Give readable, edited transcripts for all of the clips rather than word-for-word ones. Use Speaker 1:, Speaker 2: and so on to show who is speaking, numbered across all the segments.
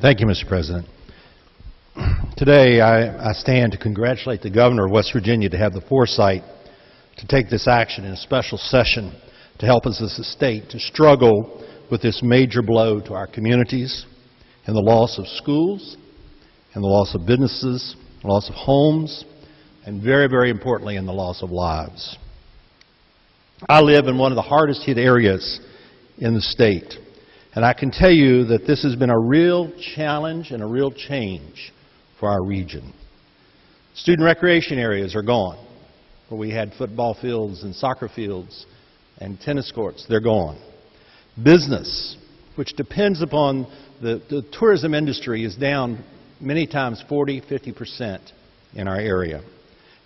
Speaker 1: Thank you, Mr. President. Today, I stand to congratulate the Governor of West Virginia to have the foresight to take this action in a special session to help us as a state to struggle with this major blow to our communities and the loss of schools and the loss of businesses, the loss of homes, and very, very importantly, in the loss of lives. I live in one of the hardest hit areas in the state, and I can tell you that this has been a real challenge and a real change for our region. Student recreation areas are gone, where we had football fields and soccer fields and tennis courts. They're gone. Business, which depends upon the tourism industry, is down many times 40-50% in our area.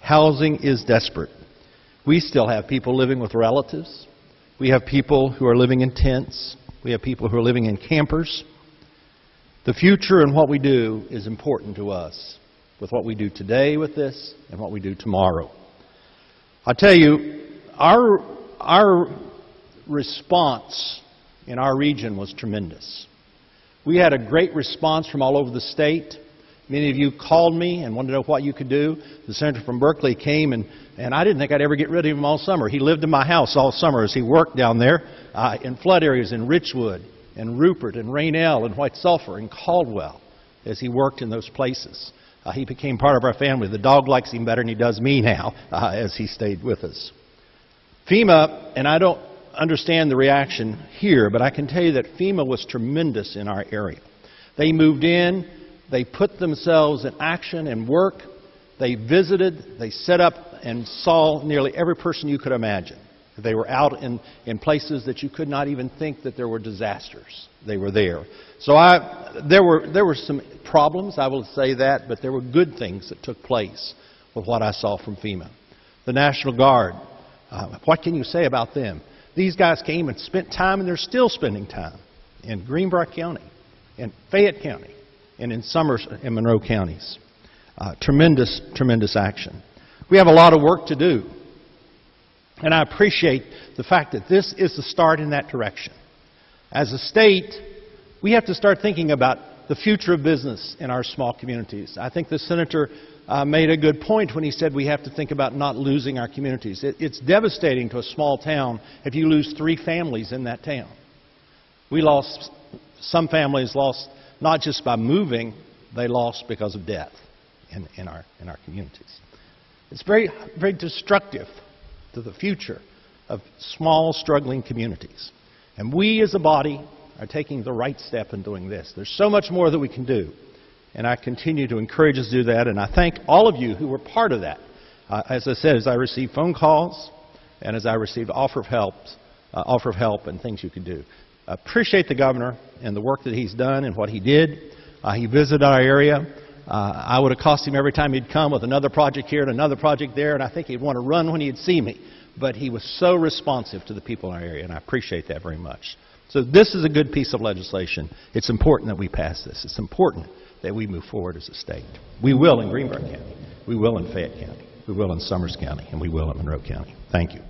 Speaker 1: Housing is desperate. We still have people living with relatives. We have people who are living in tents. We have people who are living in campers. The future and what we do is important to us, with what we do today with this and what we do tomorrow. I'll tell you, our response in our region was tremendous. We had a great response from all over the state. Many of you called me and wanted to know what you could do. The senator from Berkeley came, and I didn't think I'd ever get rid of him all summer. He lived in my house all summer as he worked down there in flood areas in Richwood and Rupert and Rainelle and White Sulphur and Caldwell as he worked in those places. He became part of our family. The dog likes him better than he does me now as he stayed with us. FEMA, and I don't understand the reaction here, but I can tell you that FEMA was tremendous in our area. They moved in. They put themselves in action and work. They visited, they set up and saw nearly every person you could imagine. They were out in places that you could not even think that there were disasters. They were there. So there were some problems, I will say that, but there were good things that took place with what I saw from FEMA. The National Guard, what can you say about them? These guys came and spent time, and they're still spending time in Greenbrier County, in Fayette County, and in Summers and Monroe counties. Tremendous, tremendous action. We have a lot of work to do. And I appreciate the fact that this is the start in that direction. As a state, we have to start thinking about the future of business in our small communities. I think the senator made a good point when he said we have to think about not losing our communities. It's devastating to a small town if you lose 3 families in that town. Some families lost not just by moving, they lost because of death in our communities. It's very, very destructive to the future of small, struggling communities. And we as a body are taking the right step in doing this. There's so much more that we can do. And I continue to encourage us to do that. And I thank all of you who were part of that. As I said, as I received phone calls and as I received offer of help and things you could do. I appreciate the governor and the work that he's done and what he did. He visited our area. I would have cost him every time he'd come with another project here and another project there, and I think he'd want to run when he'd see me. But he was so responsive to the people in our area, and I appreciate that very much. So this is a good piece of legislation. It's important that we pass this. It's important that we move forward as a state. We will in Greenbrier County. We will in Fayette County. We will in Summers County, and we will in Monroe County. Thank you.